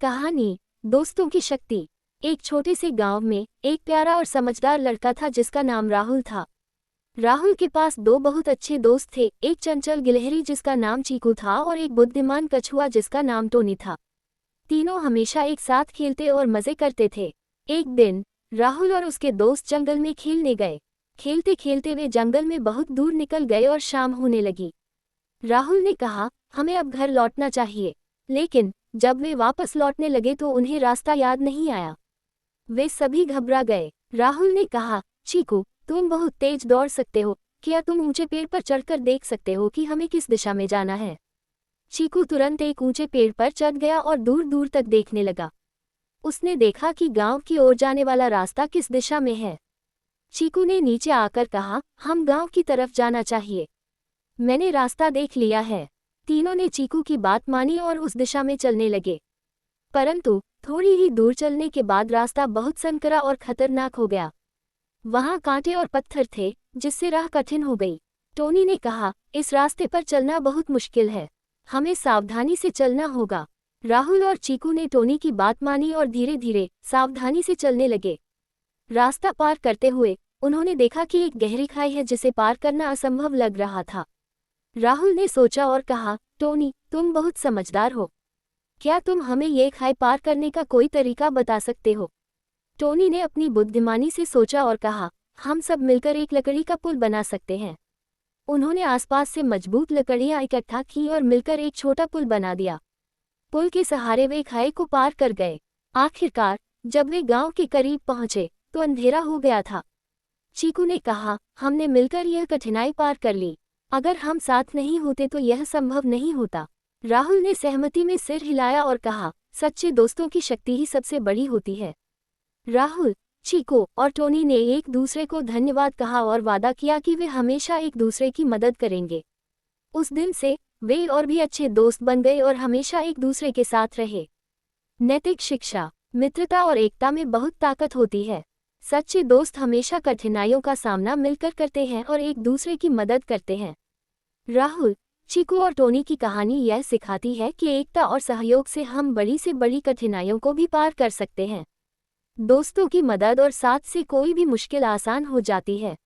कहानी दोस्तों की शक्ति। एक छोटे से गांव में एक प्यारा और समझदार लड़का था जिसका नाम राहुल था। राहुल के पास दो बहुत अच्छे दोस्त थे, एक चंचल गिलहरी जिसका नाम चीकू था और एक बुद्धिमान कछुआ जिसका नाम टोनी था। तीनों हमेशा एक साथ खेलते और मजे करते थे। एक दिन राहुल और उसके दोस्त जंगल में खेलने गए। खेलते खेलते वे जंगल में बहुत दूर निकल गए और शाम होने लगी। राहुल ने कहा, हमें अब घर लौटना चाहिए। लेकिन जब वे वापस लौटने लगे तो उन्हें रास्ता याद नहीं आया। वे सभी घबरा गए। राहुल ने कहा, चीकू, तुम बहुत तेज दौड़ सकते हो, क्या तुम ऊंचे पेड़ पर चढ़कर देख सकते हो कि हमें किस दिशा में जाना है? चीकू तुरंत एक ऊंचे पेड़ पर चढ़ गया और दूर दूर तक देखने लगा। उसने देखा कि गांव की ओर जाने वाला रास्ता किस दिशा में है। चीकू ने नीचे आकर कहा, हम गांव की तरफ जाना चाहिए। मैंने रास्ता देख लिया है। तीनों ने चीकू की बात मानी और उस दिशा में चलने लगे। परंतु थोड़ी ही दूर चलने के बाद रास्ता बहुत संकरा और खतरनाक हो गया। वहां कांटे और पत्थर थे जिससे राह कठिन हो गई। टोनी ने कहा, इस रास्ते पर चलना बहुत मुश्किल है, हमें सावधानी से चलना होगा। राहुल और चीकू ने टोनी की बात मानी और धीरे धीरे सावधानी से चलने लगे। रास्ता पार करते हुए उन्होंने देखा कि एक गहरी खाई है जिसे पार करना असंभव लग रहा था। राहुल ने सोचा और कहा, टोनी, तुम बहुत समझदार हो, क्या तुम हमें ये खाई पार करने का कोई तरीका बता सकते हो? टोनी ने अपनी बुद्धिमानी से सोचा और कहा, हम सब मिलकर एक लकड़ी का पुल बना सकते हैं। उन्होंने आसपास से मजबूत लकड़ियां इकट्ठा की और मिलकर एक छोटा पुल बना दिया। पुल के सहारे वे खाई को पार कर गए। आखिरकार जब वे गांव के करीब पहुंचे तो अंधेरा हो गया था। चीकू ने कहा, हमने मिलकर यह कठिनाई पार कर ली, अगर हम साथ नहीं होते तो यह संभव नहीं होता। राहुल ने सहमति में सिर हिलाया और कहा, सच्चे दोस्तों की शक्ति ही सबसे बड़ी होती है। राहुल, चीकू और टोनी ने एक दूसरे को धन्यवाद कहा और वादा किया कि वे हमेशा एक दूसरे की मदद करेंगे। उस दिन से वे और भी अच्छे दोस्त बन गए और हमेशा एक दूसरे के साथ रहे। नैतिक शिक्षा, मित्रता और एकता में बहुत ताकत होती है। सच्चे दोस्त हमेशा कठिनाइयों का सामना मिलकर करते हैं और एक दूसरे की मदद करते हैं। राहुल, चीकू और टोनी की कहानी यह सिखाती है कि एकता और सहयोग से हम बड़ी से बड़ी कठिनाइयों को भी पार कर सकते हैं। दोस्तों की मदद और साथ से कोई भी मुश्किल आसान हो जाती है।